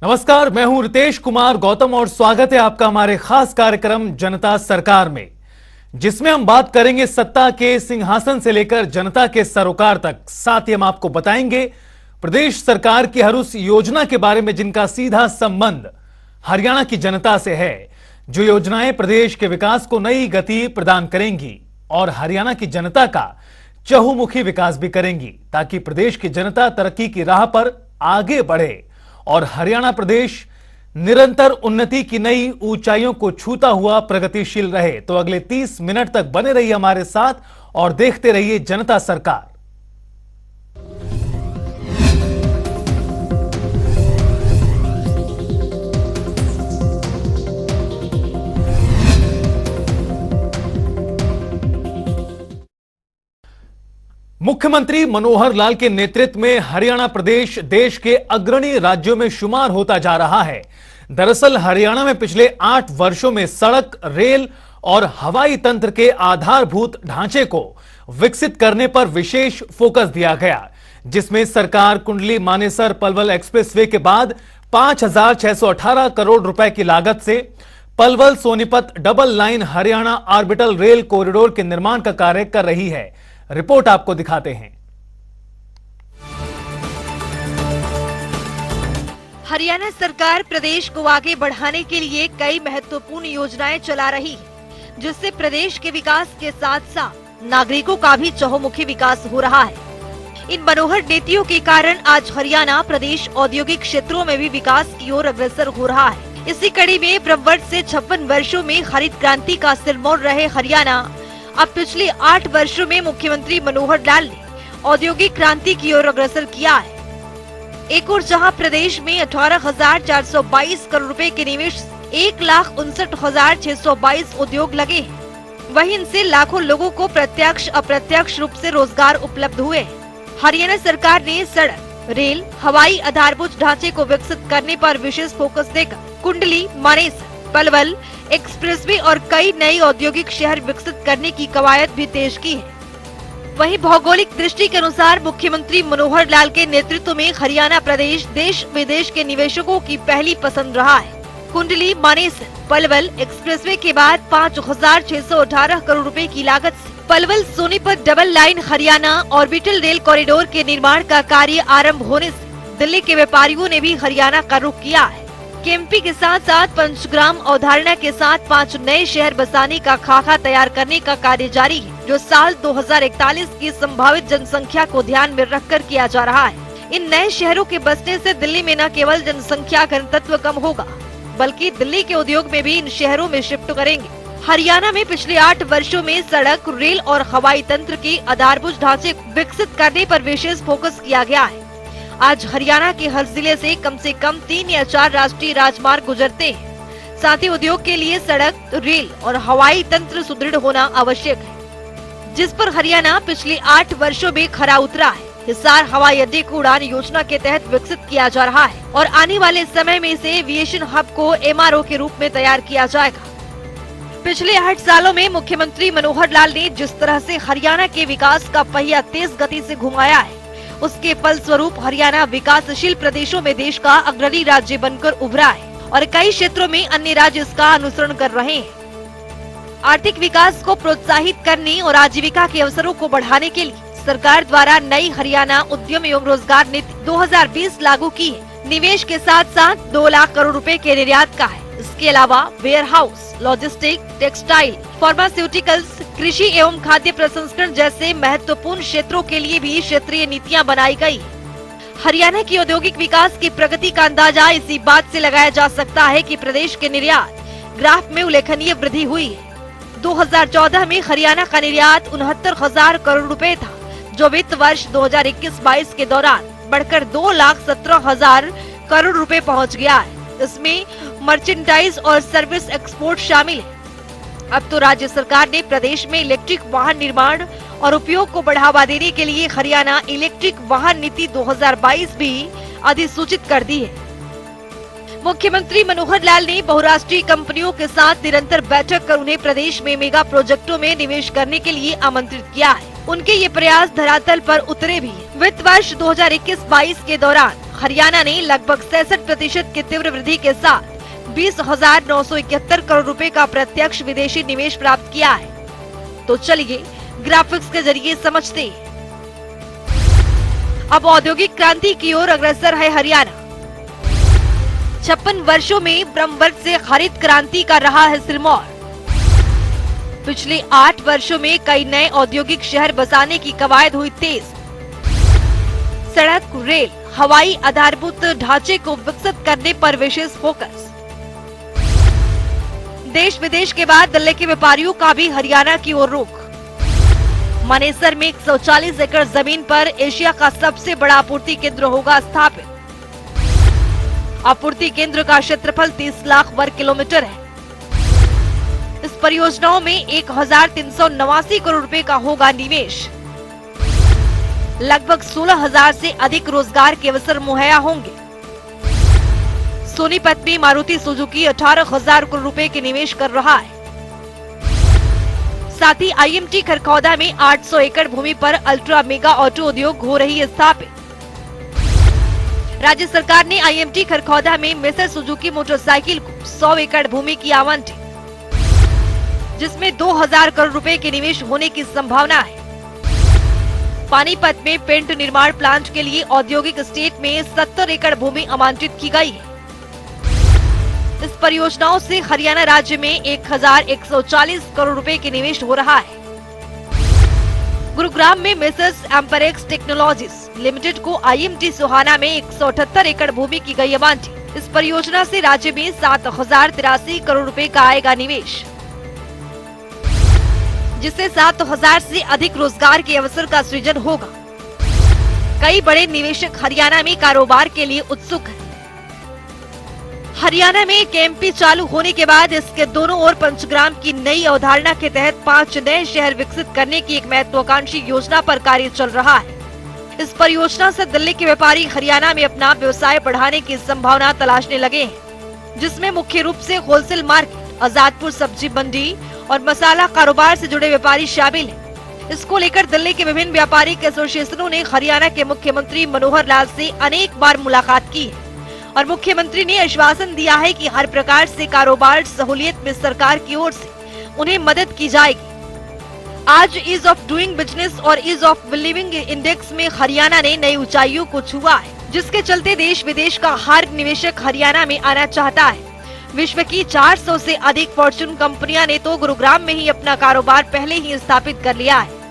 नमस्कार, मैं हूं रितेश कुमार गौतम और स्वागत है आपका हमारे खास कार्यक्रम जनता सरकार में, जिसमें हम बात करेंगे सत्ता के सिंहासन से लेकर जनता के सरोकार तक। साथ ही हम आपको बताएंगे प्रदेश सरकार की हर उस योजना के बारे में जिनका सीधा संबंध हरियाणा की जनता से है, जो योजनाएं प्रदेश के विकास को नई गति प्रदान करेंगी और हरियाणा की जनता का चहुमुखी विकास भी करेंगी, ताकि प्रदेश की जनता तरक्की की राह पर आगे बढ़े और हरियाणा प्रदेश निरंतर उन्नति की नई ऊंचाइयों को छूता हुआ प्रगतिशील रहे। तो अगले 30 मिनट तक बने रहिए हमारे साथ और देखते रहिए जनता सरकार। मुख्यमंत्री मनोहर लाल के नेतृत्व में हरियाणा प्रदेश देश के अग्रणी राज्यों में शुमार होता जा रहा है। दरअसल हरियाणा में पिछले 8 वर्षों में सड़क, रेल और हवाई तंत्र के आधारभूत ढांचे को विकसित करने पर विशेष फोकस दिया गया, जिसमें सरकार कुंडली मानेसर पलवल एक्सप्रेसवे के बाद 5,618 करोड़ रुपए की लागत से Palwal Sonipat double line Haryana orbital rail corridor के निर्माण का कार्य कर रही है। रिपोर्ट आपको दिखाते हैं। हरियाणा सरकार प्रदेश को आगे बढ़ाने के लिए कई महत्वपूर्ण योजनाएं चला रही है, जिससे प्रदेश के विकास के साथ साथ नागरिकों का भी चहुमुखी विकास हो रहा है। इन मनोहर नीतियों के कारण आज हरियाणा प्रदेश औद्योगिक क्षेत्रों में भी विकास की ओर अग्रसर हो रहा है। इसी कड़ी में ब्रह्मवर्ष से 56 वर्षों में हरित क्रांति का सिरमौर रहे हरियाणा अब पिछले 8 वर्षों में मुख्यमंत्री मनोहर लाल ने औद्योगिक क्रांति की ओर अग्रसर किया है। एक और जहां प्रदेश में 18,422 करोड़ रुपए के निवेश 1,59,622 उद्योग लगे हैं, वहीं इनसे लाखों लोगों को प्रत्यक्ष अप्रत्यक्ष रूप से रोजगार उपलब्ध हुए हैं। हरियाणा सरकार ने सड़क, रेल, हवाई आधारभूत ढांचे को विकसित करने पर विशेष फोकस देकर कुंडली, मानेसर, पलवल एक्सप्रेसवे और कई नए औद्योगिक शहर विकसित करने की कवायद भी तेज की है। वहीं भौगोलिक दृष्टि के अनुसार मुख्यमंत्री मनोहर लाल के नेतृत्व में हरियाणा प्रदेश देश विदेश के निवेशकों की पहली पसंद रहा है। कुंडली मानेसर पलवल एक्सप्रेसवे के बाद 5,618 करोड़ रुपए की लागत से Palwal Sonipat double line Haryana orbital rail corridor के निर्माण का कार्य आरंभ होने से दिल्ली के व्यापारियों ने भी हरियाणा का रुख किया है। केएमपी के साथ साथ पंचग्राम अवधारणा के साथ 5 नए शहर बसाने का खाका तैयार करने का कार्य जारी है, जो साल 2041 की संभावित जनसंख्या को ध्यान में रखकर किया जा रहा है। इन नए शहरों के बसने से दिल्ली में न केवल जनसंख्या घनत्व कम होगा, बल्कि दिल्ली के उद्योग में भी इन शहरों में शिफ्ट करेंगे। हरियाणा में पिछले 8 वर्षों में सड़क, रेल और हवाई तंत्र के आधारभूत ढांचे विकसित करने पर विशेष फोकस किया गया है। आज हरियाणा के हर जिले से कम 3 या 4 राष्ट्रीय राजमार्ग गुजरते हैं। साथ ही उद्योग के लिए सड़क, रेल और हवाई तंत्र सुदृढ़ होना आवश्यक है, जिस पर हरियाणा पिछले 8 वर्षों में खरा उतरा है। हिसार हवाई अड्डे को उड़ान योजना के तहत विकसित किया जा रहा है और आने वाले समय में इसे एविएशन हब को MRO के रूप में तैयार किया जाएगा। पिछले 8 सालों में मुख्यमंत्री मनोहर लाल ने जिस तरह से हरियाणा के विकास का पहिया तेज गति से घुमाया है, उसके फलस्वरूप हरियाणा विकासशील प्रदेशों में देश का अग्रणी राज्य बनकर उभरा है और कई क्षेत्रों में अन्य राज्य इसका अनुसरण कर रहे हैं। आर्थिक विकास को प्रोत्साहित करने और आजीविका के अवसरों को बढ़ाने के लिए सरकार द्वारा नई हरियाणा उद्यम एवं रोजगार नीति 2020 लागू की है। निवेश के साथ साथ 2 लाख करोड़ रुपए के निर्यात का है। इसके अलावा warehouse, logistic, textile, pharmaceuticals, कृषि एवं खाद्य प्रसंस्करण जैसे महत्वपूर्ण क्षेत्रों के लिए भी क्षेत्रीय नीतियां बनाई गई। हरियाणा की औद्योगिक विकास की प्रगति का अंदाजा इसी बात से लगाया जा सकता है कि प्रदेश के निर्यात ग्राफ में उल्लेखनीय वृद्धि हुई है। 2014 में हरियाणा का निर्यात 69,000 करोड़ रुपए था, जो वित्त वर्ष 2021-22 के दौरान बढ़कर 2,17,000 करोड़ रुपए पहुँच गया है। इसमें मर्चेंडाइज और सर्विस एक्सपोर्ट शामिल है। अब तो राज्य सरकार ने प्रदेश में इलेक्ट्रिक वाहन निर्माण और उपयोग को बढ़ावा देने के लिए हरियाणा इलेक्ट्रिक वाहन नीति 2022 भी अधिसूचित कर दी है। मुख्यमंत्री मनोहर लाल ने बहुराष्ट्रीय कंपनियों के साथ निरंतर बैठक कर उन्हें प्रदेश में मेगा प्रोजेक्टों में निवेश करने के लिए आमंत्रित किया है। उनके ये प्रयास धरातल पर उतरे भी हैं। वित्त वर्ष 2021-22 के दौरान हरियाणा ने लगभग 66% की तीव्र वृद्धि के साथ 20,971 करोड़ रुपए का प्रत्यक्ष विदेशी निवेश प्राप्त किया है। तो चलिए ग्राफिक्स के जरिए समझते हैं। अब औद्योगिक क्रांति की ओर अग्रसर है हरियाणा। 56 वर्षों में ब्रह्मवर्ष से हरित क्रांति का रहा है सिरमौर। पिछले 8 वर्षों में कई नए औद्योगिक शहर बसाने की कवायद हुई तेज। सड़क, रेल, हवाई आधारभूत ढांचे को विकसित करने पर विशेष फोकस। देश विदेश के बाद दिल्ली के व्यापारियों का भी हरियाणा की ओर रुख। मानेसर में 140 एकड़ जमीन पर एशिया का सबसे बड़ा आपूर्ति केंद्र होगा स्थापित। आपूर्ति केंद्र का क्षेत्रफल 30 लाख वर्ग किलोमीटर है। इस परियोजनाओं में 1,389 करोड़ रुपए का होगा निवेश। लगभग 16,000 से अधिक रोजगार के अवसर मुहैया होंगे। सोनीपत में मारुति सुजुकी 18,000 करोड़ रुपए के निवेश कर रहा है। साथ ही आईएमटी खरखौदा में 800 एकड़ भूमि पर अल्ट्रा मेगा ऑटो उद्योग हो रही है स्थापित। राज्य सरकार ने आईएमटी खरखौदा में मेसर सुजुकी मोटरसाइकिल को 100 एकड़ भूमि की आवंटित, जिसमें 2,000 करोड़ रुपए के निवेश होने की संभावना है। पानीपत में पेंट निर्माण प्लांट के लिए औद्योगिक एस्टेट में 70 एकड़ भूमि आवंटित की गई है। इस परियोजनाओं से हरियाणा राज्य में 1,140 करोड़ रुपए के निवेश हो रहा है। गुरुग्राम में मेसर्स एम्परेक्स टेक्नोलॉजीज लिमिटेड को आईएमटी सोहाना में 178 एकड़ भूमि की गई आवंटित। इस परियोजना से राज्य में 7,083 करोड़ रुपए का आएगा निवेश, जिससे 7,000 से अधिक रोजगार के अवसर का सृजन होगा। कई बड़े निवेशक हरियाणा में कारोबार के लिए उत्सुक हैं। हरियाणा में केएमपी चालू होने के बाद इसके दोनों ओर पंचग्राम की नई अवधारणा के तहत 5 नए शहर विकसित करने की एक महत्वाकांक्षी योजना पर कार्य चल रहा है। इस परियोजना से दिल्ली के व्यापारी हरियाणा में अपना व्यवसाय बढ़ाने की संभावना तलाशने लगे हैं, जिसमें मुख्य रूप से होलसेल मार्केट, आजादपुर सब्जी मंडी और मसाला कारोबार से जुड़े व्यापारी शामिल हैं। इसको लेकर दिल्ली के विभिन्न व्यापारिक एसोसिएशनों ने हरियाणा के मुख्यमंत्री मनोहर लाल से अनेक बार मुलाकात की है और मुख्यमंत्री ने आश्वासन दिया है कि हर प्रकार से कारोबार सहूलियत में सरकार की ओर से उन्हें मदद की जाएगी। आज ईज ऑफ डूइंग बिजनेस और ईज ऑफ लिविंग इंडेक्स में हरियाणा ने नई ऊंचाइयों को छुआ है, जिसके चलते देश विदेश का हर निवेशक हरियाणा में आना चाहता है। विश्व की 400 से अधिक फॉर्च्यून कंपनियां ने तो गुरुग्राम में ही अपना कारोबार पहले ही स्थापित कर लिया है।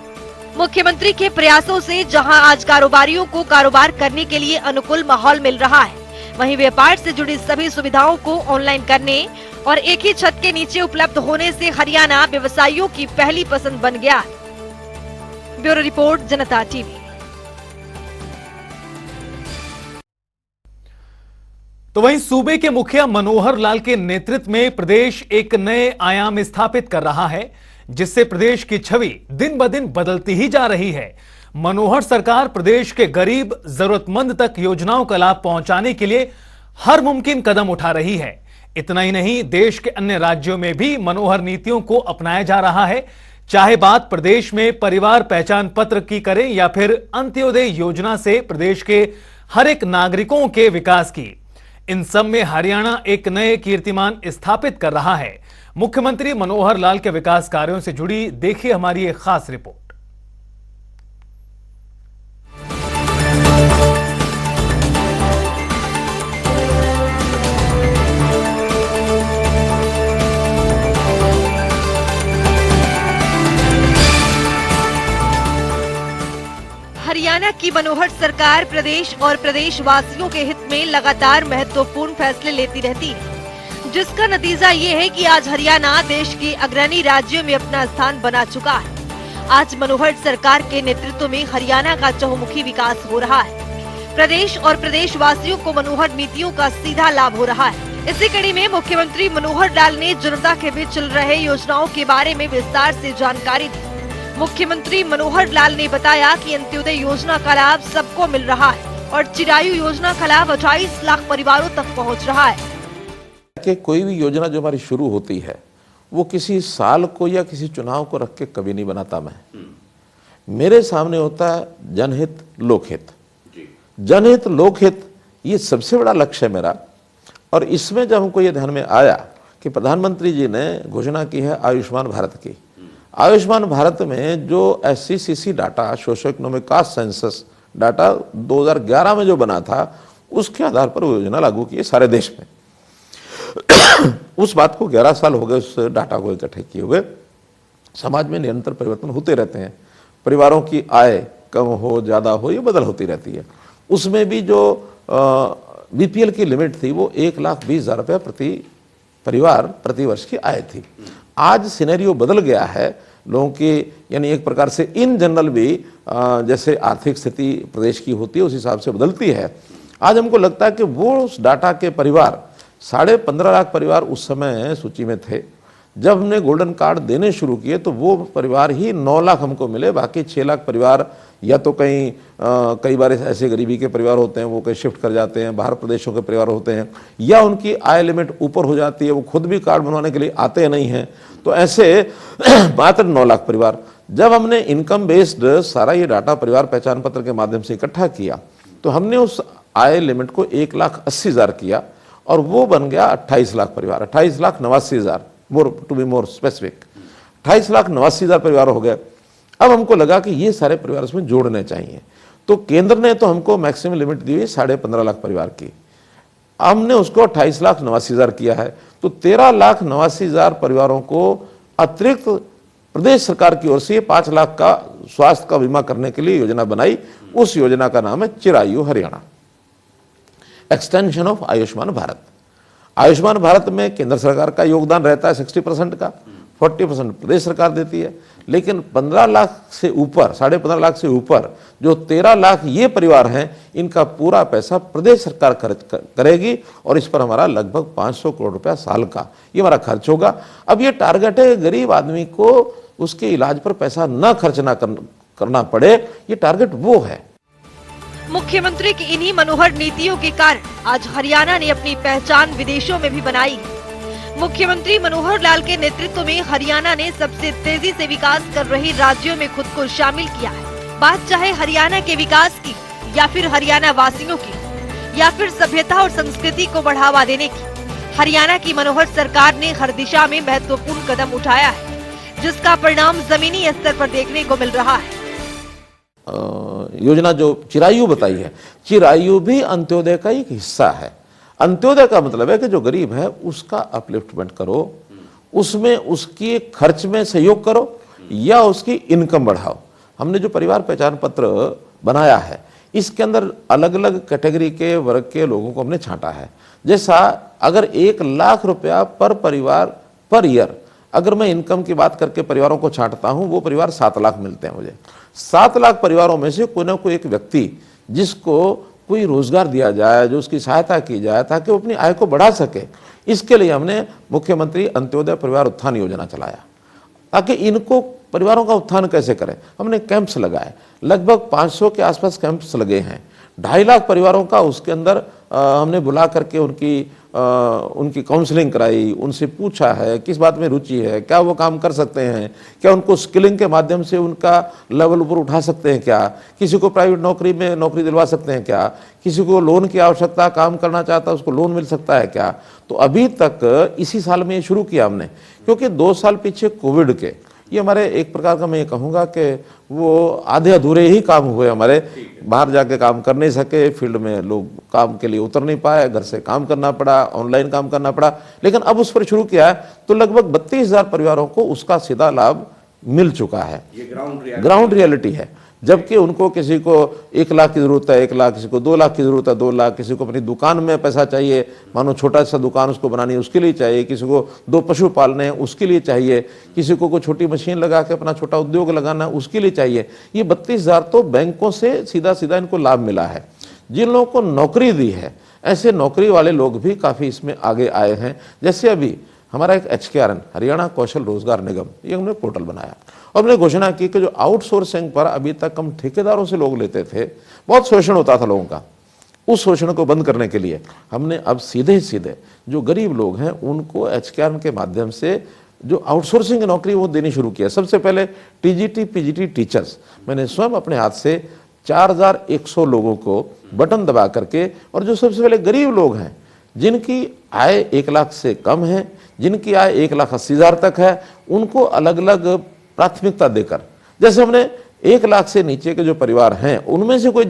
मुख्यमंत्री के प्रयासों से जहां आज कारोबारियों को कारोबार करने के लिए अनुकूल माहौल मिल रहा है, वहीं व्यापार से जुड़ी सभी सुविधाओं को ऑनलाइन करने और एक ही छत के नीचे उपलब्ध होने से हरियाणा व्यवसायियों की पहली पसंद बन गया है। ब्यूरो रिपोर्ट, जनता टीवी। तो वहीं सूबे के मुखिया मनोहर लाल के नेतृत्व में प्रदेश एक नए आयाम स्थापित कर रहा है, जिससे प्रदेश की छवि दिन ब दिन बदलती ही जा रही है। मनोहर सरकार प्रदेश के गरीब जरूरतमंद तक योजनाओं का लाभ पहुंचाने के लिए हर मुमकिन कदम उठा रही है। इतना ही नहीं, देश के अन्य राज्यों में भी मनोहर नीतियों को अपनाया जा रहा है। चाहे बात प्रदेश में परिवार पहचान पत्र की करें या फिर अंत्योदय योजना से प्रदेश के हर एक नागरिकों के विकास की, इन सब में हरियाणा एक नए कीर्तिमान स्थापित कर रहा है। मुख्यमंत्री मनोहर लाल के विकास कार्यों से जुड़ी देखिए हमारी एक खास रिपोर्ट। हरियाणा की मनोहर सरकार प्रदेश और प्रदेशवासियों के हित में लगातार महत्वपूर्ण फैसले लेती रहती है, जिसका नतीजा ये है कि आज हरियाणा देश के अग्रणी राज्यों में अपना स्थान बना चुका है। आज मनोहर सरकार के नेतृत्व में हरियाणा का चहुमुखी विकास हो रहा है। प्रदेश और प्रदेशवासियों को मनोहर नीतियों का सीधा लाभ हो रहा है। इसी कड़ी में मुख्यमंत्री मनोहर लाल ने जनता के बीच चल रहे योजनाओं के बारे में विस्तार से जानकारी दी। मुख्यमंत्री मनोहर लाल ने बताया कि अंत्योदय योजना का लाभ सबको मिल रहा है और चिरायु योजना का लाभ 28 लाख परिवारों तक पहुंच रहा है। कि कोई भी योजना जो हमारी शुरू होती है वो किसी साल को या किसी चुनाव को रख के कभी नहीं बनाता मैं। मेरे सामने होता है जनहित लोकहित। जनहित लोकहित ये सबसे बड़ा लक्ष्य है मेरा। और इसमें जब हमको ये ध्यान में आया कि प्रधानमंत्री जी ने घोषणा की है आयुष्मान भारत की, आयुष्मान भारत में जो SCCC data, socio economic caste census data 2011 में जो बना था, उसके आधार पर वो योजना लागू की है सारे देश में। उस बात को 11 साल हो गए उस डाटा को इकट्ठे किए हुए। समाज में निरंतर परिवर्तन होते रहते हैं, परिवारों की आय कम हो ज़्यादा हो ये बदल होती रहती है। उसमें भी जो BPL की लिमिट थी वो 1,20,000 रुपये प्रति परिवार प्रति वर्ष की आय थी। आज सिनेरियो बदल गया है लोगों की, यानी एक प्रकार से इन जनरल भी जैसे आर्थिक स्थिति प्रदेश की होती है उस हिसाब से बदलती है। आज हमको लगता है कि वो उस डाटा के परिवार 15.5 लाख परिवार उस समय सूची में थे। जब हमने गोल्डन कार्ड देने शुरू किए तो वो परिवार ही 9 लाख हमको मिले, बाकी 6 लाख परिवार या तो कई बार ऐसे गरीबी के परिवार होते हैं वो कहीं शिफ्ट कर जाते हैं, बाहर प्रदेशों के परिवार होते हैं, या उनकी आय लिमिट ऊपर हो जाती है, वो खुद भी कार्ड बनवाने के लिए आते नहीं हैं। तो ऐसे मात्र 9 लाख परिवार। जब हमने इनकम बेस्ड सारा ये डाटा परिवार पहचान पत्र के माध्यम से इकट्ठा किया तो हमने उस आय लिमिट को 1,80,000 किया और वो बन गया 28 लाख परिवार, 28,89,000, टू बी मोर स्पेसिफिक 28,89,000 परिवार हो गए। अब हमको लगा कि ये सारे परिवार उसमें जोड़ने चाहिए, तो केंद्र ने तो हमको मैक्सिमम लिमिट दी हुई 15.5 लाख परिवार की, हमने उसको 28,89,000 किया है। तो 13,89,000 परिवारों को अतिरिक्त प्रदेश सरकार की ओर से 5 लाख का स्वास्थ्य का बीमा करने के लिए योजना बनाई। उस योजना का नाम है चिरायु हरियाणा, एक्सटेंशन ऑफ आयुष्मान भारत। आयुष्मान भारत में केंद्र सरकार का योगदान रहता है 60% का, 40% प्रदेश सरकार देती है, लेकिन 15 लाख से ऊपर, 15.5 लाख से ऊपर जो 13 लाख ये परिवार हैं, इनका पूरा पैसा प्रदेश सरकार खर्च करेगी और इस पर हमारा लगभग 500 करोड़ रुपया साल का ये हमारा खर्च होगा। अब ये टारगेट है गरीब आदमी को उसके इलाज पर पैसा न खर्च ना करना पड़े, ये टारगेट वो है। मुख्यमंत्री की इन्हीं मनोहर नीतियों के कारण आज हरियाणा ने अपनी पहचान विदेशों में भी बनाई। मुख्यमंत्री मनोहर लाल के नेतृत्व में हरियाणा ने सबसे तेजी से विकास कर रहे राज्यों में खुद को शामिल किया है। बात चाहे हरियाणा के विकास की या फिर हरियाणा वासियों की या फिर सभ्यता और संस्कृति को बढ़ावा देने की, हरियाणा की मनोहर सरकार ने हर दिशा में महत्वपूर्ण कदम उठाया है, जिसका परिणाम जमीनी स्तर पर देखने को मिल रहा है। योजना जो चिरायु बताई है, चिरायु भी अंत्योदय का एक हिस्सा है। अंत्योदय का मतलब है कि जो गरीब है उसका अपलिफ्टमेंट करो, उसमें उसकी खर्च में सहयोग करो या उसकी इनकम बढ़ाओ। हमने जो परिवार पहचान पत्र बनाया है इसके अंदर अलग अलग कैटेगरी के वर्ग के लोगों को हमने छांटा है। जैसा अगर 1 लाख रुपया पर परिवार पर ईयर, अगर मैं इनकम की बात करके परिवारों को छांटता हूं, वो परिवार 7 लाख मिलते हैं मुझे। 7 लाख परिवारों में से कोई ना कोई एक व्यक्ति जिसको कोई रोजगार दिया जाए, जो उसकी सहायता की जाए ताकि वो अपनी आय को बढ़ा सके। इसके लिए हमने मुख्यमंत्री अंत्योदय परिवार उत्थान योजना चलाया ताकि इनको परिवारों का उत्थान कैसे करें। हमने कैंप्स लगाए, लगभग 500 के आसपास कैंप्स लगे हैं। 2.5 लाख परिवारों का उसके अंदर हमने बुला करके उनकी काउंसलिंग कराई, उनसे पूछा है किस बात में रुचि है, क्या वो काम कर सकते हैं, क्या उनको स्किलिंग के माध्यम से उनका लेवल ऊपर उठा सकते हैं, क्या किसी को प्राइवेट नौकरी में नौकरी दिलवा सकते हैं, क्या किसी को लोन की आवश्यकता, काम करना चाहता है उसको लोन मिल सकता है क्या। तो अभी तक इसी साल में ये शुरू किया हमने, क्योंकि 2 साल पीछे कोविड के ये हमारे एक प्रकार का मैं ये कहूँगा कि वो आधे अधूरे ही काम हुए हमारे। बाहर जाके काम कर नहीं सके, फील्ड में लोग काम के लिए उतर नहीं पाए, घर से काम करना पड़ा, ऑनलाइन काम करना पड़ा। लेकिन अब उस पर शुरू किया है तो लगभग 32,000 परिवारों को उसका सीधा लाभ मिल चुका है। ये ग्राउंड रियलिटी है। जबकि उनको किसी को 1 लाख की जरूरत है 1 लाख, किसी को 2 लाख की जरूरत है 2 लाख, किसी को अपनी दुकान में पैसा चाहिए, मानो छोटा सा दुकान उसको बनानी है उसके लिए चाहिए, किसी को 2 पशु पालने हैं उसके लिए चाहिए, किसी को कोई छोटी मशीन लगा के अपना छोटा उद्योग लगाना है उसके लिए चाहिए। ये 32,000 तो बैंकों से सीधा सीधा इनको लाभ मिला है। जिन लोगों को नौकरी दी है, ऐसे नौकरी वाले लोग भी काफ़ी इसमें आगे आए हैं। जैसे अभी हमारा एक HKRN हरियाणा कौशल रोजगार निगम, ये हमने पोर्टल बनाया और हमने घोषणा की कि जो आउटसोर्सिंग पर अभी तक हम ठेकेदारों से लोग लेते थे, बहुत शोषण होता था लोगों का, उस शोषण को बंद करने के लिए हमने अब सीधे सीधे जो गरीब लोग हैं उनको HKRN के माध्यम से जो आउटसोर्सिंग की नौकरी वो देनी शुरू किया। सबसे पहले TGT PGT टीचर्स मैंने स्वयं अपने हाथ से 4100 लोगों को बटन दबा करके, और जो सबसे पहले गरीब लोग हैं, जिनकी आय 1 लाख से कम है, जिनकी आय 1,80,000 तक है, उनको अलग अलग प्राथमिकता देकर, जैसे हमने 1 लाख से नीचे के जो परिवार हैं उनमें से कोई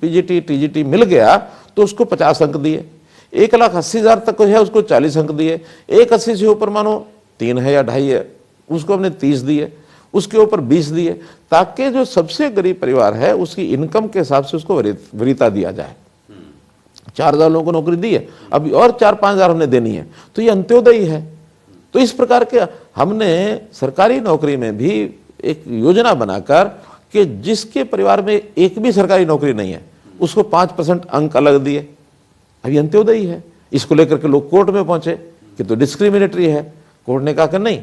पीजीटी टीजीटी मिल गया तो उसको 50 अंक दिए, 1,80,000 तक कोई है उसको 40 अंक दिए, 1,80 से ऊपर मानो 3 है या 2.5 है उसको हमने 30 दिए, उसके ऊपर 20 दिए, ताकि जो सबसे गरीब परिवार है उसकी इनकम के हिसाब से उसको वरीयता दिया जाए। 4,000 लोगों को नौकरी दी है, अभी और 4-5,000 हमने देनी है, तो ये अंत्योदय है। तो इस प्रकार के हमने सरकारी नौकरी में भी एक योजना बनाकर कि जिसके परिवार में एक भी सरकारी नौकरी नहीं है उसको 5% अंक अलग दिए। अभी अंत्योदय है, इसको लेकर के लोग कोर्ट में पहुंचे कि तो डिस्क्रिमिनेटरी है। कोर्ट ने कहा कि नहीं,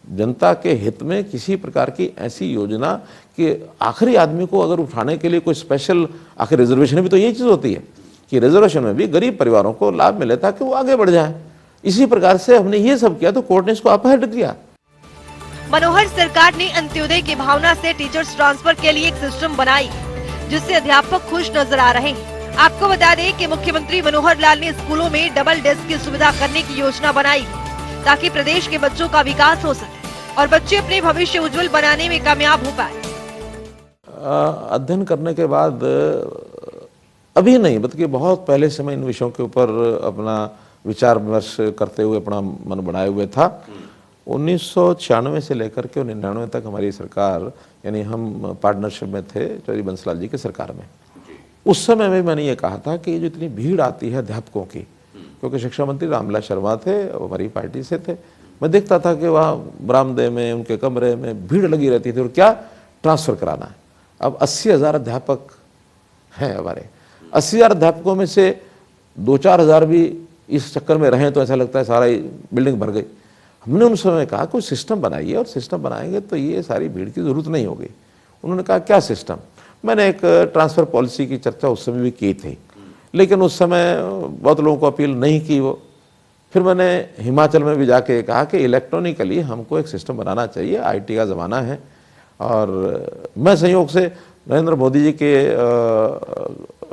जनता के हित में किसी प्रकार की ऐसी योजना कि आखिरी आदमी को अगर उठाने के लिए कोई स्पेशल, आखिर रिजर्वेशन भी तो यही चीज होती है कि रिजर्वेशन में भी गरीब परिवारों को लाभ मिले ताकि वो आगे बढ़ जाए। इसी प्रकार से हमने ये सब किया तो कोर्ट ने इसको अपहट किया। मनोहर सरकार ने अंत्योदय की भावना से टीचर्स ट्रांसफर के लिए एक सिस्टम बनाई जिससे अध्यापक खुश नजर आ रहे हैं। आपको बता दें कि मुख्यमंत्री मनोहर लाल ने स्कूलों में डबल डेस्क की सुविधा करने की योजना बनाई ताकि प्रदेश के बच्चों का विकास हो सके और बच्चे अपने भविष्य उज्जवल बनाने में कामयाब हो पाए। अध्ययन करने के बाद अभी नहीं, बल्कि बहुत पहले से मैं इन विषयों के ऊपर अपना विचार विमर्श करते हुए अपना मन बनाए हुए था। 1996 से लेकर के 99 तक हमारी सरकार, यानी हम पार्टनरशिप में थे चौधरी बंसलाल जी की सरकार में। उस समय में मैंने ये कहा था कि जो इतनी भीड़ आती है अध्यापकों की, क्योंकि शिक्षा मंत्री रामविलास शर्मा थे, वो हमारी पार्टी से थे, मैं देखता था कि वहाँ बरामदे में, उनके कमरे में भीड़ लगी रहती थी, और क्या ट्रांसफ़र कराना है। अब 80,000 अध्यापक हैं हमारे, 80,000 अध्यापकों में से 2-4 हज़ार भी इस चक्कर में रहें तो ऐसा लगता है सारा बिल्डिंग भर गई। हमने उन समय कहा कोई सिस्टम बनाइए, और सिस्टम बनाएंगे तो ये सारी भीड़ की ज़रूरत नहीं होगी। उन्होंने कहा क्या सिस्टम? मैंने एक ट्रांसफ़र पॉलिसी की चर्चा उस समय भी की थी, लेकिन उस समय बहुत लोगों को अपील नहीं की वो। फिर मैंने हिमाचल में भी जाके कहा कि इलेक्ट्रॉनिकली हमको एक सिस्टम बनाना चाहिए, आईटी का ज़माना है। और मैं संयोग से नरेंद्र मोदी जी के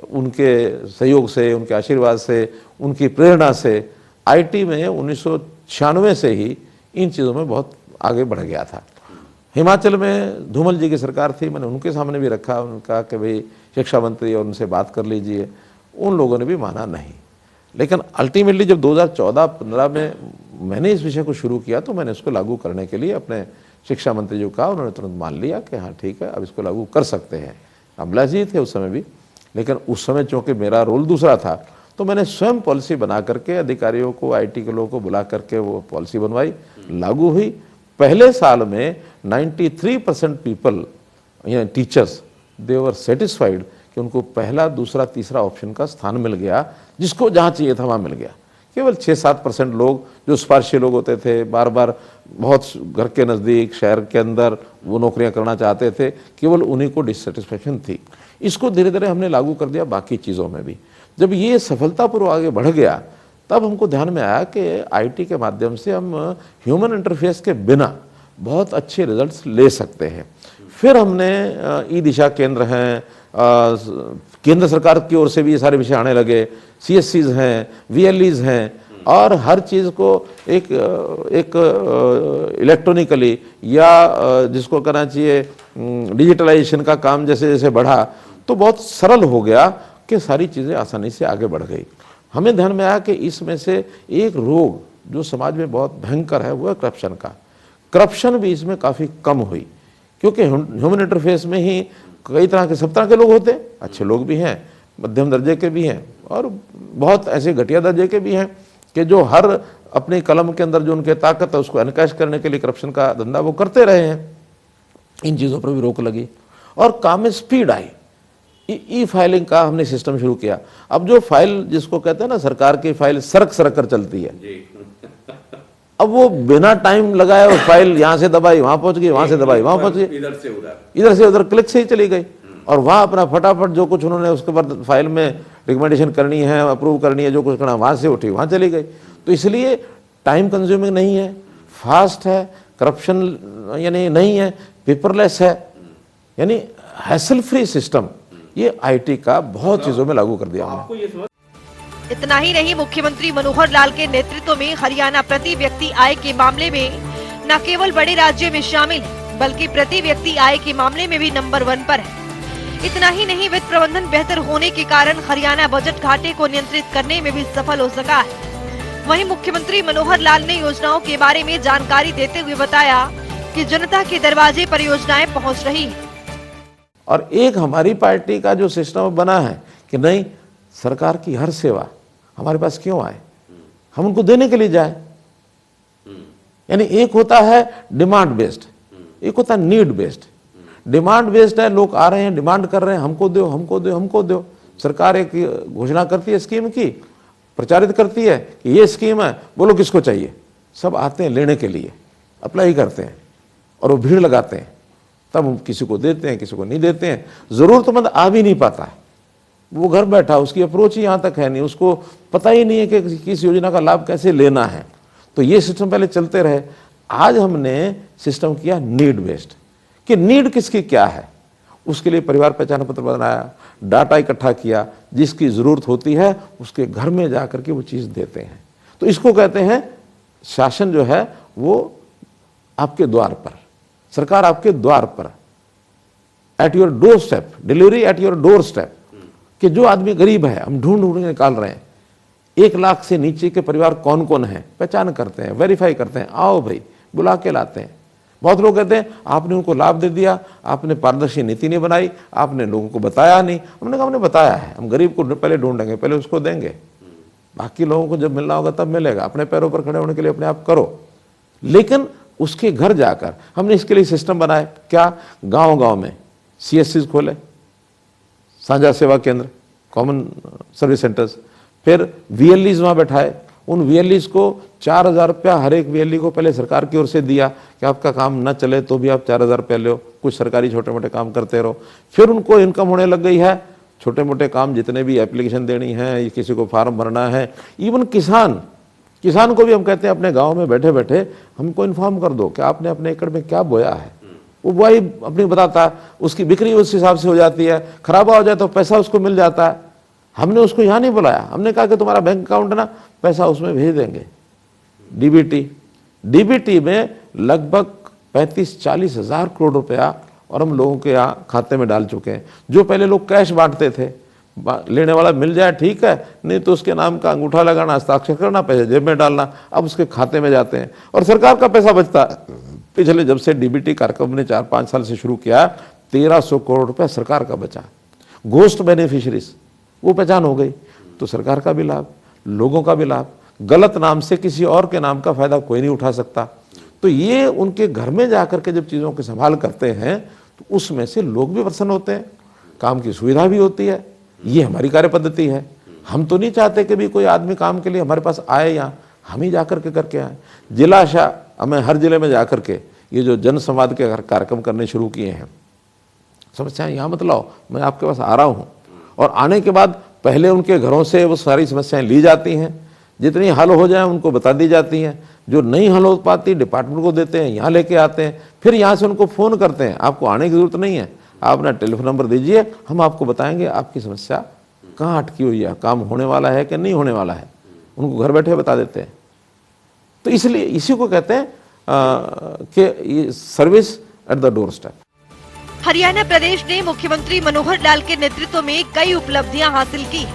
उनके सहयोग से, उनके आशीर्वाद से, उनकी प्रेरणा से आईटी में 1996 से ही इन चीज़ों में बहुत आगे बढ़ गया था। हिमाचल में धूमल जी की सरकार थी, मैंने उनके सामने भी रखा, उन्होंने कहा कि भाई शिक्षा मंत्री और उनसे बात कर लीजिए। उन लोगों ने भी माना नहीं, लेकिन अल्टीमेटली जब 2014-15 में मैंने इस विषय को शुरू किया तो मैंने इसको लागू करने के लिए अपने शिक्षा मंत्री जी को कहा, उन्होंने तुरंत मान लिया कि हाँ ठीक है, अब इसको लागू कर सकते हैं। रामविलास जी थे उस समय भी, लेकिन उस समय चूँकि मेरा रोल दूसरा था तो मैंने स्वयं पॉलिसी बना करके अधिकारियों को, आईटी के लोगों को बुला करके वो पॉलिसी बनवाई, लागू हुई। पहले साल में 93% पीपल, यानी टीचर्स, दे वर सेटिस्फाइड कि उनको पहला, दूसरा, तीसरा ऑप्शन का स्थान मिल गया, जिसको जहाँ चाहिए था वहाँ मिल गया। केवल 6-7% लोग जो स्पार्शी लोग होते थे, बार बार बहुत घर के नज़दीक, शहर के अंदर वो नौकरियां करना चाहते थे, केवल उन्हीं को डिससेटिस्फेक्शन थी। इसको धीरे धीरे हमने लागू कर दिया बाकी चीज़ों में भी। जब ये सफलतापूर्वक आगे बढ़ गया तब हमको ध्यान में आया कि आईटी के माध्यम से हम ह्यूमन इंटरफेस के बिना बहुत अच्छे रिजल्ट्स ले सकते हैं। फिर हमने ई दिशा केंद्र हैं, केंद्र सरकार की ओर से भी ये सारे विषय आने लगे, CSCs हैं, VLEs हैं, और हर चीज़ को एक इलेक्ट्रॉनिकली या जिसको कहना चाहिए डिजिटलाइजेशन का काम जैसे जैसे बढ़ा तो बहुत सरल हो गया कि सारी चीज़ें आसानी से आगे बढ़ गई। हमें ध्यान में आया कि इसमें से एक रोग जो समाज में बहुत भयंकर है वो है करप्शन का। करप्शन भी इसमें काफ़ी कम हुई, क्योंकि ह्यूमन इंटरफेस में ही कई तरह के, सब तरह के लोग होते हैं, अच्छे लोग भी हैं, मध्यम दर्जे के भी हैं, और बहुत ऐसे घटिया दर्जे के भी हैं कि जो हर अपनी कलम के अंदर जो उनके ताकत है उसको एनकैश करने के लिए करप्शन का धंधा वो करते रहे हैं। इन चीज़ों पर भी रोक लगी और काम में स्पीड आई। ई फाइलिंग का हमने सिस्टम शुरू किया। अब जो फाइल जिसको कहते हैं ना, सरकार की फाइल सरक सरक कर चलती है, अब वो बिना टाइम लगाए वो फाइल यहाँ से दबाई वहां पहुंच गई, वहां से दबाई वहां पहुंच गई, इधर से उधर क्लिक से ही चली गई, और वहां अपना फटाफट जो कुछ उन्होंने उसके बाद फाइल में रिकमेंडेशन करनी है, अप्रूव करनी है, जो कुछ करना वहां से उठी वहां चली गई। तो इसलिए टाइम कंज्यूमिंग नहीं है, फास्ट है, करप्शन यानी नहीं है, पेपरलेस है, यानी हैसल फ्री सिस्टम ये आईटी का बहुत चीजों में लागू कर दिया हमने। इतना ही नहीं, मुख्यमंत्री मनोहर लाल के नेतृत्व में हरियाणा प्रति व्यक्ति आय के मामले में न केवल बड़े राज्य में शामिल है, बल्कि प्रति व्यक्ति आय के मामले में भी नंबर 1 पर है। इतना ही नहीं, वित्त प्रबंधन बेहतर होने के कारण हरियाणा बजट घाटे को नियंत्रित करने में भी सफल हो सका है। वहीं मुख्यमंत्री मनोहर लाल ने योजनाओं के बारे में जानकारी देते हुए बताया कि जनता के दरवाजे पर योजनाएं पहुंच रही है। और एक हमारी पार्टी का जो सिस्टम बना है कि नहीं, सरकार की हर सेवा हमारे पास क्यों आए, हम उनको देने के लिए जाए। यानी एक होता है डिमांड बेस्ड, एक होता है नीड बेस्ड। डिमांड बेस्ड है, लोग आ रहे हैं, डिमांड कर रहे हैं, हमको दो, हमको दो, हमको दो। सरकार एक घोषणा करती है स्कीम की, प्रचारित करती है कि ये स्कीम है, बोलो किसको चाहिए। सब आते हैं लेने के लिए, अप्लाई करते हैं और वो भीड़ लगाते हैं, तब हम किसी को देते हैं, किसी को नहीं देते हैं। जरूरतमंद आ भी नहीं पाता है, वो घर बैठा, उसकी अप्रोच ही यहाँ तक है नहीं, उसको पता ही नहीं है कि किस योजना का लाभ कैसे लेना है। तो ये सिस्टम पहले चलते रहे। आज हमने सिस्टम किया नीड बेस्ड, कि नीड किसकी क्या है, उसके लिए परिवार पहचान पत्र बनाया, डाटा इकट्ठा किया, जिसकी जरूरत होती है उसके घर में जाकर के वो चीज देते हैं। तो इसको कहते हैं शासन जो है वो आपके द्वार पर, सरकार आपके द्वार पर, at your door step, delivery at your door step. कि जो आदमी गरीब है हम ढूंढ ढूंढ निकाल रहे हैं, 1 लाख से नीचे के परिवार कौन कौन है पहचान करते हैं, वेरीफाई करते हैं, आओ भाई, बुला के लाते हैं। बहुत लोग कहते हैं आपने उनको लाभ दे दिया, आपने पारदर्शी नीति नहीं बनाई, आपने लोगों को बताया नहीं। हमने कहा हमने बताया है, हम गरीब को पहले ढूंढेंगे, पहले उसको देंगे, बाकी लोगों को जब मिलना होगा तब मिलेगा। अपने पैरों पर खड़े होने के लिए अपने आप करो, लेकिन उसके घर जाकर हमने इसके लिए सिस्टम बनाए। क्या, गांव गांव में CSCs खोले, साझा सेवा केंद्र, कॉमन सर्विस सेंटर्स। फिर VLEs वहां बैठाए, उन VLEs को 4,000 रुपया हर एक VLE को पहले सरकार की ओर से दिया कि आपका काम न चले तो भी आप 4,000 रुपया लो, कुछ सरकारी छोटे मोटे काम करते रहो। फिर उनको इनकम होने लग गई है, छोटे मोटे काम जितने भी एप्लीकेशन देनी है, किसी को फार्म भरना है, इवन किसान को भी हम कहते हैं अपने गाँव में बैठे बैठे हमको इन्फॉर्म कर दो कि आपने अपने एकड़ में क्या बोया है। वो बुआई अपनी बताता है, उसकी बिक्री उस हिसाब से हो जाती है, खराबा हो जाए तो पैसा उसको मिल जाता है। हमने उसको यहाँ नहीं बुलाया, हमने कहा कि तुम्हारा बैंक अकाउंट है ना, पैसा उसमें भेज देंगे। डीबीटी में लगभग 35-40 हज़ार करोड़ रुपया और हम लोगों के यहाँ खाते में डाल चुके हैं। जो पहले लोग कैश बांटते थे, लेने वाला मिल जाए ठीक है, नहीं तो उसके नाम का अंगूठा लगाना, हस्ताक्षर करना, पैसे जेब में डालना, अब उसके खाते में जाते हैं और सरकार का पैसा बचता है। पिछले जब से डीबीटी कार्यक्रम ने 4-5 साल से शुरू किया, 1300 करोड़ रुपया सरकार का बचा। घोस्ट बेनिफिशरीज वो पहचान हो गई, तो सरकार का भी लाभ, लोगों का भी लाभ। गलत नाम से किसी और के नाम का फायदा कोई नहीं उठा सकता। तो ये उनके घर में जाकर के जब चीज़ों की संभाल करते हैं तो उसमें से लोग भी प्रसन्न होते हैं, काम की सुविधा भी होती है। ये हमारी कार्य पद्धति है। हम तो नहीं चाहते कि भी कोई आदमी काम के लिए हमारे पास आए, यहाँ हम ही जाकर के करके आए। जिलाशा हमें हर जिले में जाकर के ये जो जन संवाद के कार्यक्रम करने शुरू किए हैं, समस्याएं यहाँ मत लाओ, मैं आपके पास आ रहा हूँ। और आने के बाद पहले उनके घरों से वो सारी समस्याएं ली जाती हैं, जितनी हल हो जाए उनको बता दी जाती हैं। जो नहीं हल हो पाती डिपार्टमेंट को देते हैं, यहाँ लेके आते हैं, फिर यहाँ से उनको फ़ोन करते हैं, आपको आने की ज़रूरत नहीं है, आप अपना टेलीफोन नंबर दीजिए, हम आपको बताएंगे आपकी समस्या कहाँ अटकी हुई है, काम होने वाला है कि नहीं होने वाला है, उनको घर बैठे बता देते हैं। तो इसलिए इसी को कहते हैं कि service at the door step. Haryana प्रदेश ने मुख्यमंत्री मनोहर लाल के नेतृत्व में कई उपलब्धियां हासिल की।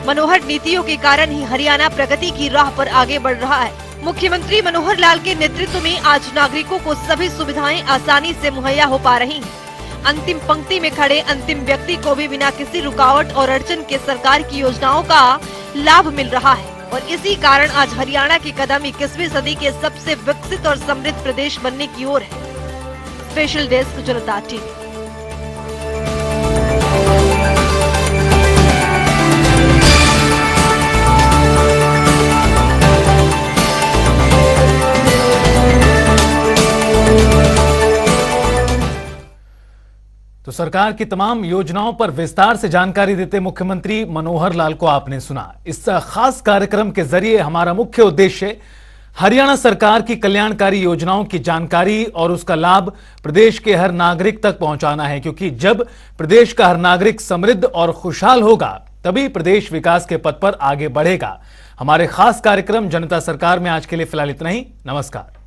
मनोहर नीतियों के कारण ही हरियाणा प्रगति की राह पर आगे बढ़ रहा है। मुख्यमंत्री मनोहर लाल के नेतृत्व में आज नागरिकों को सभी सुविधाएं आसानी से मुहैया हो पा रही हैं। अंतिम पंक्ति में खड़े अंतिम व्यक्ति को भी बिना किसी रुकावट और अड़चन के सरकार की योजनाओं का लाभ मिल रहा है और इसी कारण आज हरियाणा की कदम 21वीं सदी के सबसे विकसित और समृद्ध प्रदेश बनने की ओर है। स्पेशल डेस्क जनता टीवी। तो सरकार की तमाम योजनाओं पर विस्तार से जानकारी देते मुख्यमंत्री मनोहर लाल को आपने सुना। इस खास कार्यक्रम के जरिए हमारा मुख्य उद्देश्य हरियाणा सरकार की कल्याणकारी योजनाओं की जानकारी और उसका लाभ प्रदेश के हर नागरिक तक पहुंचाना है, क्योंकि जब प्रदेश का हर नागरिक समृद्ध और खुशहाल होगा तभी प्रदेश विकास के पथ पर आगे बढ़ेगा। हमारे खास कार्यक्रम जनता सरकार में आज के लिए फिलहाल इतना ही। नमस्कार।